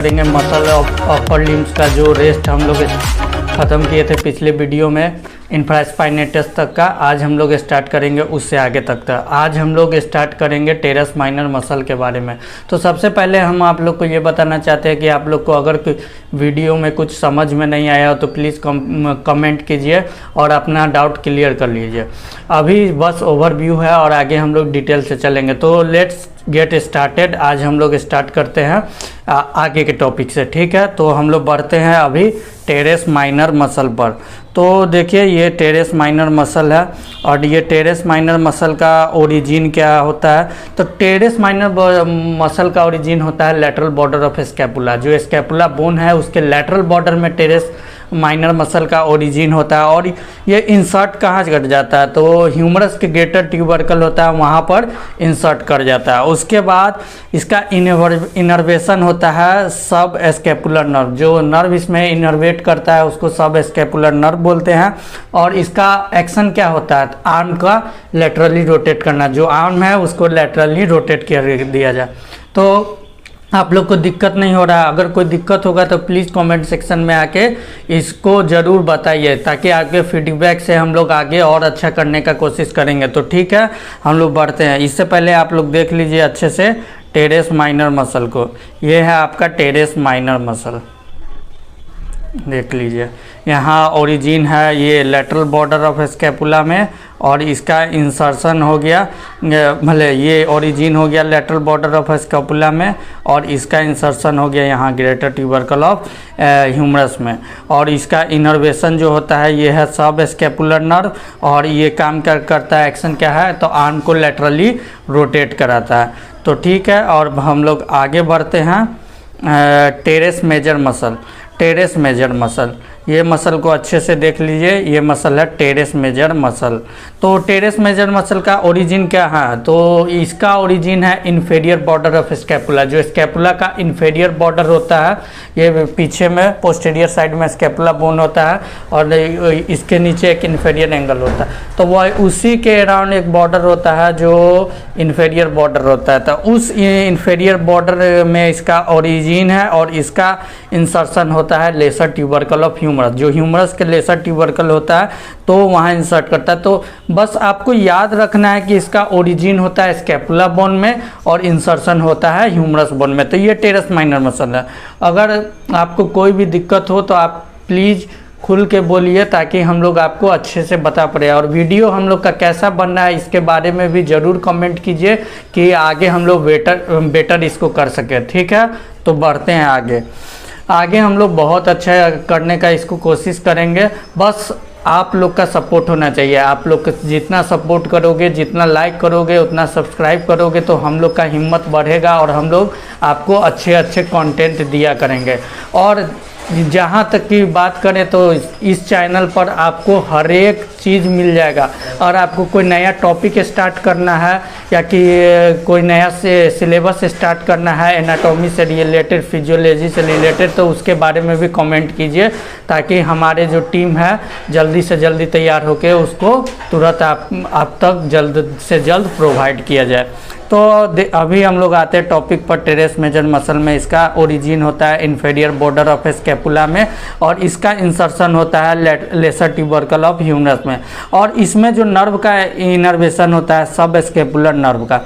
करेंगे muscle upper limbs का जो रेस्ट हम लोग ख़त्म किए थे पिछले वीडियो में इंफ्रास्पाइनेटस तक का। आज हम लोग स्टार्ट करेंगे उससे आगे तक का। आज हम लोग स्टार्ट करेंगे टेरेस माइनर मसल के बारे में। तो सबसे पहले हम आप लोग को ये बताना चाहते हैं कि आप लोग को अगर वीडियो में कुछ समझ में नहीं आया हो तो प्लीज़ कमेंट कीजिए और अपना डाउट क्लियर कर लीजिए। अभी बस ओवरव्यू है और आगे हम लोग डिटेल से चलेंगे। तो लेट्स गेट स्टार्टेड। आज हम लोग स्टार्ट करते हैं आगे के टॉपिक से, ठीक है। तो हम लोग बढ़ते हैं अभी टेरेस माइनर मसल पर। तो देखिए ये टेरेस माइनर मसल है और ये टेरेस माइनर मसल का ओरिजिन क्या होता है। तो टेरेस माइनर मसल का ओरिजिन होता है लेटरल बॉर्डर ऑफ स्कैपुला। जो स्कैपुला बोन है उसके लेटरल बॉर्डर में टेरेस माइनर मसल का ओरिजिन होता है। और ये इंसर्ट कहाँ कर जाता है तो ह्यूमरस के ग्रेटर ट्यूबरकल होता है वहाँ पर इंसर्ट कर जाता है। उसके बाद इसका इनर्वेशन होता है सब स्कैपुलर नर्व। जो नर्व इसमें इनर्वेट करता है उसको सब स्कैपुलर नर्व बोलते हैं। और इसका एक्शन क्या होता है, आर्म का लेटरली रोटेट करना। जो आर्म है उसको लेटरली रोटेट कर दिया जाए। तो आप लोग को दिक्कत नहीं हो रहा है। अगर कोई दिक्कत होगा तो प्लीज़ कमेंट सेक्शन में आके इसको ज़रूर बताइए ताकि आपके फीडबैक से हम लोग आगे और अच्छा करने का कोशिश करेंगे। तो ठीक है, हम लोग बढ़ते हैं। इससे पहले आप लोग देख लीजिए अच्छे से टेरेस माइनर मसल को। ये है आपका टेरेस माइनर मसल, देख लीजिए। यहाँ ओरिजिन है ये लेटरल बॉर्डर ऑफ स्कैपुला में और इसका इंसर्शन हो गया, भले ये ओरिजिन हो गया लेटरल बॉर्डर ऑफ स्कैपुला में और इसका इंसर्शन हो गया यहाँ ग्रेटर ट्यूबरकल ऑफ ह्यूमरस में। और इसका इनर्वेशन जो होता है ये है सब स्कैपुलर नर्व और ये काम करता है। एक्शन क्या है तो आर्म को लेटरली रोटेट कराता है। तो ठीक है, और हम लोग आगे बढ़ते हैं। Teres major muscle, teres major muscle, ये मसल को अच्छे से देख लीजिए। ये मसल है टेरेस मेजर मसल। तो टेरेस मेजर मसल का ओरिजिन क्या है तो इसका ओरिजिन है इन्फीरियर बॉर्डर ऑफ स्कैपुला। जो स्कैपुला का इन्फीरियर बॉर्डर होता है ये पीछे में पोस्टीरियर साइड में स्कैपुला बोन होता है और इसके नीचे एक इन्फीरियर एंगल होता है। तो वह उसी के अराउंड एक बॉर्डर होता है जो इन्फीरियर बॉर्डर होता है। तो उस इन्फीरियर बॉर्डर में इसका ओरिजिन है और इसका इंसर्शन होता है लेसर ट्यूबरकल ऑफ ह्यूमरस। जो ह्यूमरस के लेसर ट्यूबरकल होता है तो वहाँ इंसर्ट करता है। तो बस आपको याद रखना है कि इसका ओरिजिन होता है स्कैपुला बोन में और इंसर्शन होता है ह्यूमरस बोन में। तो ये टेरेस माइनर मसल है। अगर आपको कोई भी दिक्कत हो तो आप प्लीज़ खुल के बोलिए ताकि हम लोग आपको अच्छे से बता पाए। और वीडियो हम लोग का कैसा बन रहा है इसके बारे में भी ज़रूर कमेंट कीजिए कि आगे हम लोग बेटर इसको कर सकें, ठीक है। तो बढ़ते हैं आगे हम लोग बहुत अच्छा करने का इसको कोशिश करेंगे। बस आप लोग का सपोर्ट होना चाहिए। आप लोग जितना सपोर्ट करोगे, जितना लाइक करोगे, उतना सब्सक्राइब करोगे तो हम लोग का हिम्मत बढ़ेगा और हम लोग आपको अच्छे कंटेंट दिया करेंगे। और जहाँ तक की बात करें तो इस चैनल पर आपको हर एक चीज़ मिल जाएगा। और आपको कोई नया टॉपिक स्टार्ट करना है या कि कोई नया सिलेबस स्टार्ट करना है एनाटॉमी से रिलेटेड, फिजियोलॉजी से रिलेटेड, तो उसके बारे में भी कमेंट कीजिए ताकि हमारे जो टीम है जल्दी से जल्दी तैयार होकर उसको तुरंत आप तक जल्द से जल्द प्रोवाइड किया जाए। तो अभी हम लोग आते हैं टॉपिक पर। टेरेस मेजर मसल में इसका ओरिजिन होता है इन्फीरियर बॉर्डर ऑफ स्कैपुला में और इसका इंसर्शन होता है लेसर ट्यूबरकल ऑफ ह्यूमरस में। और इसमें जो नर्व का इनर्वेशन होता है सब स्कैपुलर नर्व का।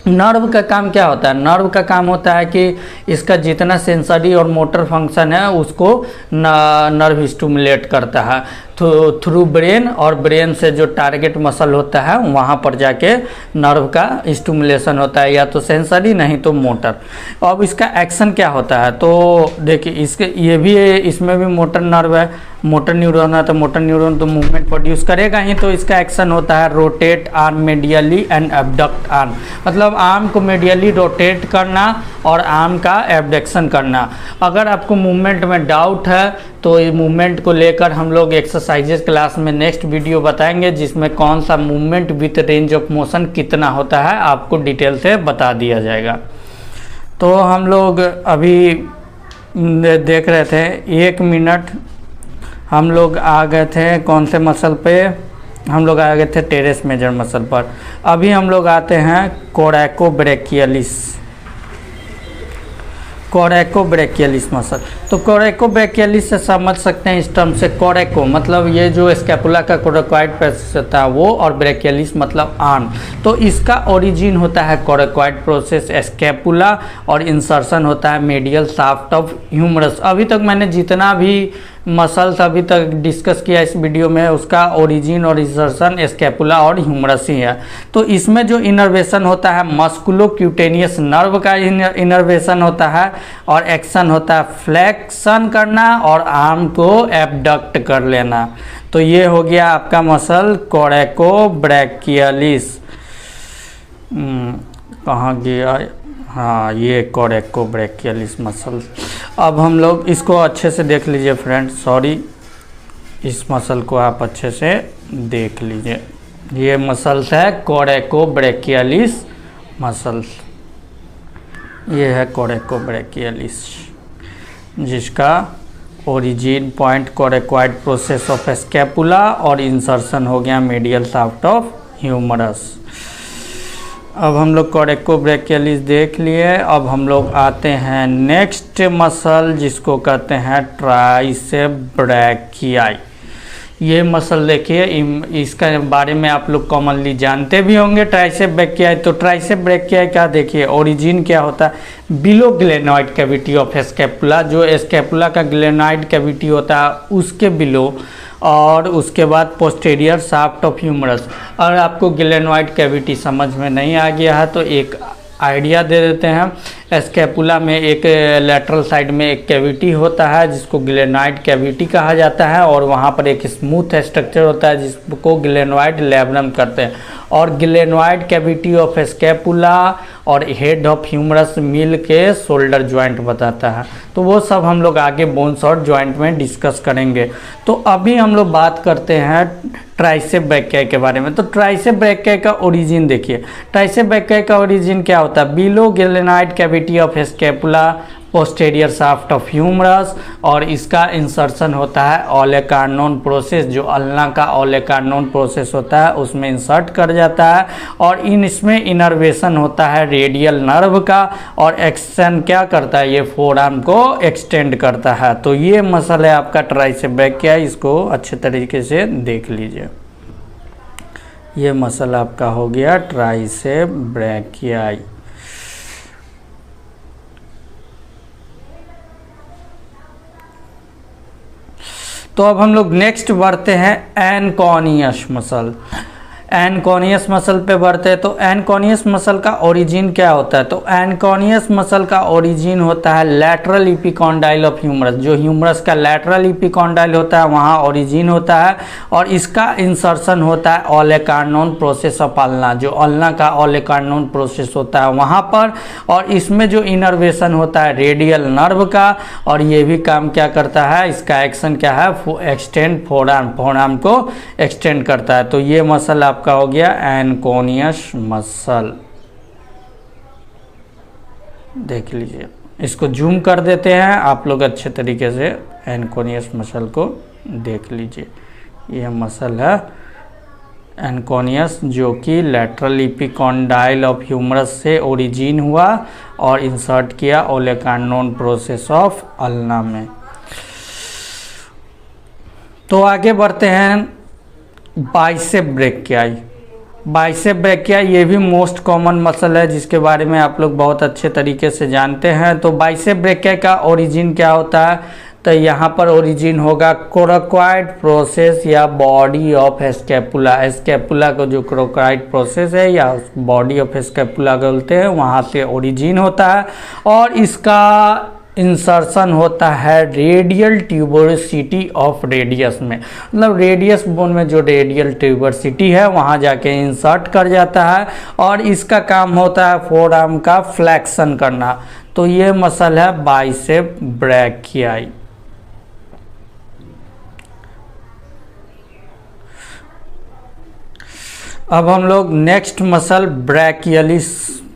नर्व का काम क्या होता है, नर्व का काम होता है कि इसका जितना सेंसरी और मोटर फंक्शन है उसको नर्व स्टिमुलेट करता है थ्रू ब्रेन। और ब्रेन से जो टारगेट मसल होता है वहाँ पर जाके नर्व का स्टिमुलेशन होता है, या तो सेंसरी नहीं तो मोटर। अब इसका एक्शन क्या होता है तो देखिए इसमें भी मोटर नर्व है, मोटर न्यूरॉन है। तो मोटर न्यूरॉन तो मूवमेंट प्रोड्यूस करेगा ही। तो इसका एक्शन होता है rotate arm मेडियली and abduct arm, मतलब आर्म को मेडियली रोटेट करना और आर्म का एब्डक्शन करना। अगर आपको मूवमेंट में डाउट है तो ये मूवमेंट को लेकर हम लोग एक्सरसाइजेस क्लास में नेक्स्ट वीडियो बताएंगे जिसमें कौन सा movement with range of motion कितना होता है आपको डिटेल से बता दिया जाएगा। तो हम लोग अभी देख रहे थे 1 मिनट हम लोग आ गए थे कौन से मसल पे, हम लोग आ गए थे टेरेस मेजर मसल पर। अभी हम लोग आते हैं कोरैकोब्रैकियलिस। कोरेकोब्रेकियलिस मसल। तो कोरेकोब्रेकियलिस से समझ सकते हैं इस टर्म से, कोरेको मतलब ये जो स्कैपुला का कोरेकॉइड प्रोसेस होता है वो, और ब्रेकियलिस मतलब आर्म। तो इसका ओरिजिन होता है कोरेकॉइड प्रोसेस स्कैपुला, और इंसर्शन होता है मीडियल शाफ्ट ऑफ ह्यूमरस। अभी तक मैंने जितना भी मसल्स अभी तक डिस्कस किया इस वीडियो में, उसका ओरिजिन और इंसर्शन स्कैपुला और ह्यूमरस ही है। तो इसमें जो इनर्वेशन होता है मस्कुलोक्यूटेनियस नर्व का इनर्वेशन होता है, और एक्शन होता है फ्लेक्शन करना और आर्म को एबडक्ट कर लेना। तो ये हो गया आपका मसल कोरेकोब्रेकियलिस। कहाँ गया? हाँ, ये कोरेकोब्रेकियलिस मसल। अब हम लोग इसको अच्छे से देख लीजिए फ्रेंड्स, सॉरी, इस मसल को आप अच्छे से देख लीजिए। ये मसल्स है कोरेकोब्रेकियलिस मसल्स। ये है कोरेकोब्रेकियलिस, जिसका origin point coracoid process of scapula और इंसर्शन हो गया मीडियल शाफ्ट ऑफ ह्यूमरस। अब हम लोग कोरेकोब्रेकियलिस देख लिए। अब हम लोग आते हैं नेक्स्ट मसल, जिसको कहते हैं ट्राइसेप ब्रैकियाई। ये मसल देखिए, इसका बारे में आप लोग कॉमनली जानते भी होंगे, ट्राइसेप ब्रैकियाई। तो ट्राइसेप ब्रैकियाई का देखिए ओरिजिन क्या होता है, below glenoid cavity of scapula. जो स्कैपुला का ग्लेनॉइड कैविटी होता है उसके बिलो, और उसके बाद पोस्टीरियर शाफ्ट ऑफ ह्यूमरस। और आपको ग्लेनॉइड कैविटी समझ में नहीं आ गया है तो एक आइडिया दे देते हैं। स्कैपुला में एक लैटरल साइड में एक कैविटी होता है जिसको ग्लेनॉइड कैविटी कहा जाता है, और वहाँ पर एक स्मूथ स्ट्रक्चर होता है जिसको ग्लेनॉइड लैब्रम करते हैं। और ग्लेनॉइड कैविटी ऑफ स्कैपुला और हेड ऑफ ह्यूमरस मिल के शोल्डर जॉइंट बताता है। तो वो सब हम लोग आगे बोन्स और जॉइंट में डिस्कस करेंगे। तो अभी हम लोग बात करते हैं ट्राइसेप ब्रैकियाई के बारे में। तो ट्राइसेप ब्रैकियाई का ओरिजिन देखिए, ट्राइसेप ब्रैकियाई का ओरिजिन क्या होता है, below glenoid cavity of scapula, posterior shaft of humerus, और इसका इंसर्शन होता है ओलेकार्नोन प्रोसेस। जो अल्ना का ओलेकार्नोन प्रोसेस होता है उसमें इंसर्ट कर जाता है, और इसमें इनर्वेशन होता है रेडियल नर्व का, और एक्शन क्या करता है, ये फोरआर्म को एक्सटेंड करता है। तो ये मसल है आपका ट्राइसेप ब्रैकियाई, इसको अच्छे तरीके से देख लीजिए। ये मसल आपका हो गया ट्राइसेप ब्रैकियाई। तो अब हम लोग नेक्स्ट बढ़ते हैं एनकॉनियस मसल। एनकॉनियस मसल पे बढ़ते हैं। तो एनकॉनियस मसल का ओरिजिन क्या होता है, तो एनकॉनियस मसल का ओरिजिन होता है लैटरल इपिकॉन्डाइल ऑफ ह्यूमरस। जो ह्यूमरस का लैटरल इपिकॉन्डाइल होता है वहाँ ओरिजिन होता है, और इसका इंसर्शन होता है ओलेकार्नोन प्रोसेस ऑफ अल्ना। जो अल्ना का ओलेकार्नोन प्रोसेस होता है वहाँ पर, और इसमें जो इनर्वेशन होता है रेडियल नर्व का, और ये भी काम क्या करता है, इसका एक्शन क्या है, एक्सटेंड फोरआर्म, फोरआर्म को एक्सटेंड करता है। तो ये मसल आपका हो गया एनकॉनियस मसल। देख लीजिए, इसको जूम कर देते हैं आप लोग अच्छे तरीके से, एनकॉनियस मसल को देख लीजिए। यह मसल है एनकॉनियस, जो कि लैटरल इपिकॉन्डाइल ऑफ ह्यूमरस से ओरिजिन हुआ और इंसर्ट किया ओलेकार्नोन प्रोसेस ऑफ अल्ना में। तो आगे बढ़ते हैं बाइसेप ब्रैकियाई। बाइसेप ब्रैकियाई ये भी मोस्ट कॉमन मसल है जिसके बारे में आप लोग बहुत अच्छे तरीके से जानते हैं। तो बाइसेप ब्रैकियाई का ओरिजिन क्या होता है, तो यहाँ पर ओरिजिन होगा कोरेकॉइड प्रोसेस या बॉडी ऑफ स्कैपुला। स्कैपुला का जो कोरेकॉइड प्रोसेस है या बॉडी ऑफ स्कैपुला बोलते हैं, वहाँ से ओरिजिन होता है, और इसका इंसर्शन होता है रेडियल ट्यूबरसिटी ऑफ रेडियस में। मतलब रेडियस बोन में जो रेडियल ट्यूबरसिटी है वहाँ जाके इंसर्ट कर जाता है, और इसका काम होता है फोरआर्म का फ्लेक्शन करना। तो ये मसल है बाइसेप ब्रैकियाई। अब हम लोग नेक्स्ट मसल ब्रैकियलिस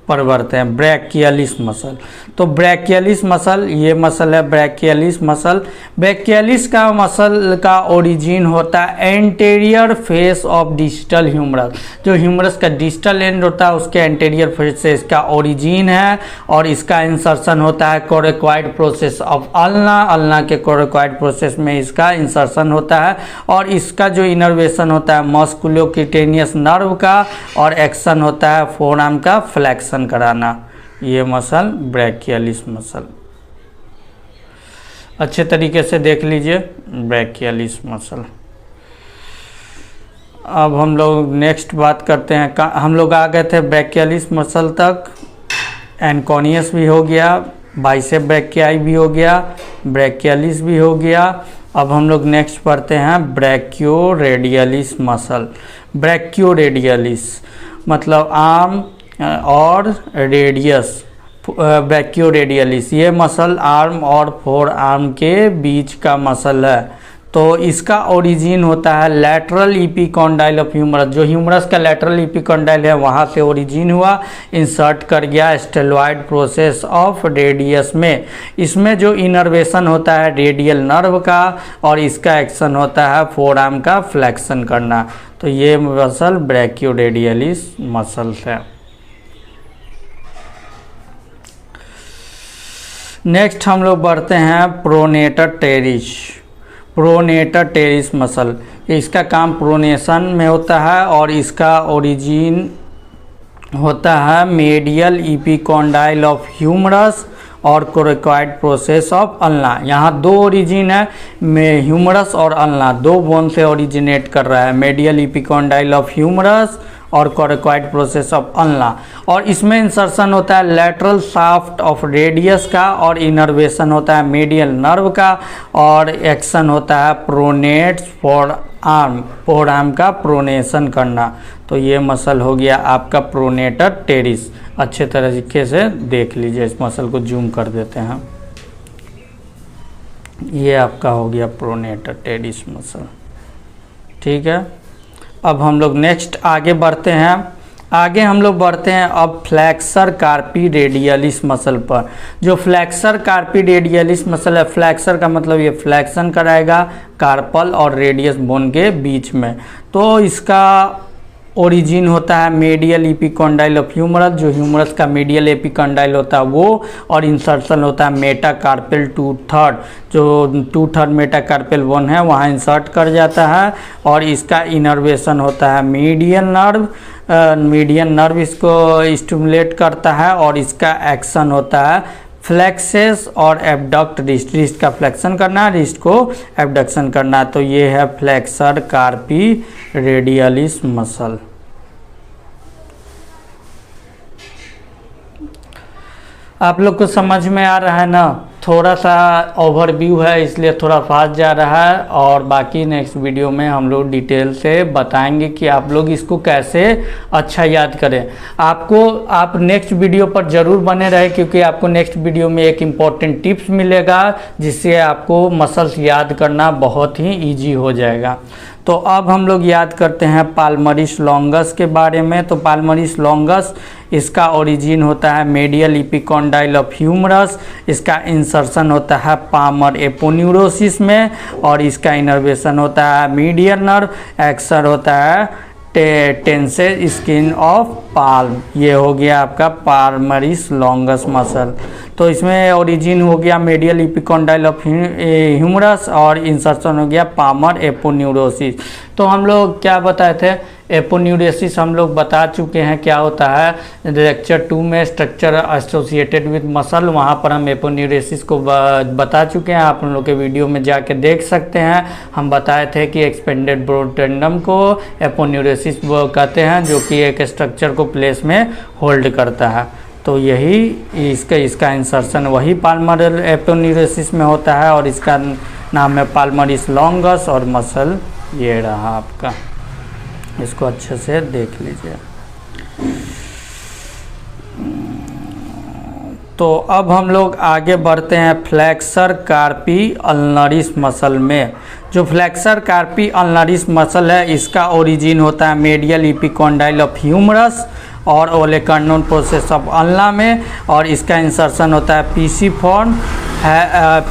पर बढ़ते हैं, ब्रैकियलिस मसल। तो ब्रैकियलिस मसल, ये मसल है ब्रैकियलिस मसल। ब्रैकियलिस का मसल का ओरिजिन होता है anterior face of distal humerus. जो ह्यूमरस का डिस्टल एंड होता है उसके एंटेरियर फेस से इसका ओरिजिन है, और इसका इंसर्शन होता है कोरेक्वाइड प्रोसेस ऑफ अल्ना। अल्ना के कोरेक्वाइड प्रोसेस में इसका इंसर्शन होता है, और इसका जो इनर्वेशन होता है मस्कुलोक्यूटेनियस नर्व का, और एक्शन होता है फोरआर्म का फ्लेक्शन कराना। ये मसल ब्रैकियलिस मसल, अच्छे तरीके से देख लीजिए ब्रैकियलिस मसल। अब हम लोग नेक्स्ट बात करते हैं, हम लोग आ गए थे ब्रैकियलिस मसल तक, एनकोनियस भी हो गया, बाइसेप ब्रैकियाई भी हो गया, ब्रैकियलिस भी हो गया। अब हम लोग नेक्स्ट पढ़ते हैं ब्रैकियोरेडियलिस मसल। ब्रैकियोरेडियलिस मतलब आर्म और रेडियस, ब्रैकियोरेडियलिस ये मसल आर्म और फोर आर्म के बीच का मसल है। तो इसका ओरिजिन होता है लैटरल इपिकॉन्डाइल ऑफ ह्यूमरस। जो ह्यूमरस का लैटरल इपिकॉन्डाइल है वहाँ से ओरिजिन हुआ, इंसर्ट कर गया स्टेलॉइड प्रोसेस ऑफ रेडियस में। इसमें जो इनर्वेशन होता है रेडियल नर्व का, और इसका एक्शन होता है फोर आर्म का फ्लेक्शन करना। तो ये मसल ब्रैकियोरेडियलिस मसल है। नेक्स्ट हम लोग बढ़ते हैं pronator teres. Pronator teres muscle, इसका काम प्रोनेशन में होता है, और इसका ओरिजिन होता है मेडियल इपिकॉन्डाइल ऑफ ह्यूमरस और कोरेक्वाइड प्रोसेस ऑफ अल्ना। यहाँ दो ओरिजिन है, में ह्यूमरस और अल्ना दो बोन से ओरिजिनेट कर रहा है, मेडियल इपिकॉन्डाइल ऑफ ह्यूमरस और कोरेक्वाइड प्रोसेस ऑफ अल्ना। और इसमें इंसर्शन होता है लैटरल शाफ्ट ऑफ रेडियस का, और इनर्वेशन होता है मेडियल नर्व का, और एक्शन होता है प्रोनेट्स फोर आर्म का प्रोनेशन करना। तो ये मसल हो गया आपका प्रोनेटर टेरिस। अच्छे तरीके से देख लीजिए, इस मसल को जूम कर देते हैं। ये आपका हो गया प्रोनेटर टेरिस मसल, ठीक है। अब हम लोग नेक्स्ट आगे बढ़ते हैं। आगे हम लोग बढ़ते हैं अब फ्लैक्सर कार्पी रेडियलिस मसल पर। जो फ्लैक्सर कार्पी रेडियलिस मसल है, फ्लैक्सर का मतलब ये फ्लैक्शन कराएगा कार्पल और रेडियस बोन के बीच में। तो इसका ओरिजिन होता है मेडियल इपिकॉन्डाइल ऑफ ह्यूमरस। जो ह्यूमरस का मेडियल एपिकॉन्डाइल होता है वो, और इंसर्शन होता है मेटाकार्पेल 2/3। जो 2/3 मेटाकार्पेल बोन है वहाँ इंसर्ट कर जाता है, और इसका इनर्वेशन होता है मीडियन नर्व। मीडियन नर्व इसको स्टिमुलेट करता है, और इसका एक्शन होता है फ्लेक्सेस और एबडक्ट रिस्ट। रिस्ट का फ्लेक्शन करना, रिस्ट को एबडक्शन करना। तो ये है फ्लेक्सर कार्पी रेडियलिस मसल। आप लोग को समझ में आ रहा है ना? थोड़ा सा ओवरव्यू है इसलिए थोड़ा फास्ट जा रहा है, और बाकी नेक्स्ट वीडियो में हम लोग डिटेल से बताएंगे कि आप लोग इसको कैसे अच्छा याद करें। आप नेक्स्ट वीडियो पर ज़रूर बने रहे, क्योंकि आपको नेक्स्ट वीडियो में एक इम्पॉर्टेंट टिप्स मिलेगा जिससे आपको मसल्स याद करना बहुत ही ईजी हो जाएगा। तो अब हम लोग याद करते हैं पाल्मरिस लॉन्गस के बारे में। तो पाल्मरिस लॉन्गस, इसका ओरिजिन होता है मेडियल इपिकॉन्डाइल ऑफ ह्यूमरस। इसका इंसर्शन होता है पामर एपोन्यूरोसिस में, और इसका इनर्वेशन होता है मीडियल नर्व। एक्शन होता है टेंसेड स्किन ऑफ पाल्म। ये हो गया आपका पाल्मरिस लॉन्गस मसल। तो इसमें ओरिजिन हो गया मेडियल इपिकॉन्डाइल ऑफ ह्यूमरस, और इंसर्शन हो गया पामर एपोन्यूरोसिस। तो हम लोग क्या बताए थे, एपोन्यूरोसिस हम लोग बता चुके हैं क्या होता है। लेक्चर 2 में स्ट्रक्चर एसोसिएटेड विद मसल, वहाँ पर हम एपोन्यूरोसिस को बता चुके हैं। आप लोग के वीडियो में जाके देख सकते हैं। हम बताए थे कि एक्सपेंडेड ब्रॉड टेंडम को एपोन्यूरोसिस कहते हैं, जो कि एक स्ट्रक्चर को प्लेस में होल्ड करता है। तो यही इसका इंसर्शन वही पाल्मर एपोन्यूरोसिस में होता है, और इसका नाम है पाल्मरिस लॉन्गस, और मसल ये रहा आपका। इसको अच्छे से देख लीजिए। तो अब हम लोग आगे बढ़ते हैं फ्लैक्सर कार्पी अल्नरिस मसल में। जो फ्लैक्सर कार्पी अल्नरिस मसल है, इसका ओरिजिन होता है मेडियल इपिकॉन्डाइल ऑफ ह्यूमरस, और ओलेकर्नून प्रोसेस ऑफ अल्ना में, और इसका इंसर्शन होता है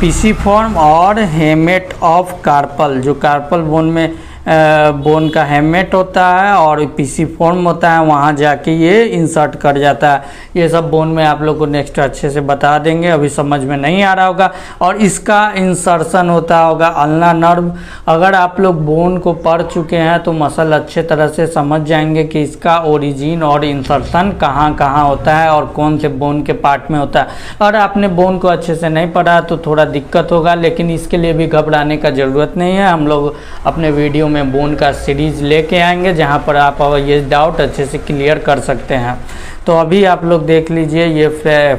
पीसी फॉर्म और हेमेट ऑफ कार्पल, जो कार्पल बोन में बोन का हेमेट होता है और पीसी फॉर्म होता है, वहाँ जाके ये इंसर्ट कर जाता है। ये सब बोन में आप लोग को नेक्स्ट अच्छे से बता देंगे, अभी समझ में नहीं आ रहा होगा। और इसका इंसर्शन होता होगा अल्ना नर्व। अगर आप लोग बोन को पढ़ चुके हैं तो मसल अच्छे तरह से समझ जाएंगे कि इसका ओरिजिन और इंसर्शन कहाँ कहाँ होता है और कौन से बोन के पार्ट में होता है। अगर आपने बोन को अच्छे से नहीं पढ़ा तो थोड़ा दिक्कत होगा, लेकिन इसके लिए भी घबराने का ज़रूरत नहीं है। हम लोग अपने वीडियो में बोन का सीरीज लेके आएंगे जहां पर आप ये डाउट अच्छे से क्लियर कर सकते हैं। तो अभी आप लोग देख लीजिए ये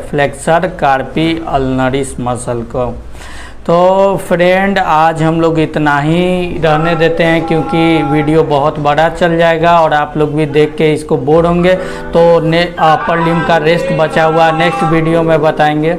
फ्लेक्सर कार्पी अल्नरिस मसल को। तो फ्रेंड आज हम लोग इतना ही रहने देते हैं, क्योंकि वीडियो बहुत बड़ा चल जाएगा और आप लोग भी देख के इसको बोर होंगे। तो अपर लिम्ब का रेस्ट बचा हुआ नेक्स्ट वीडियो में बताएंगे।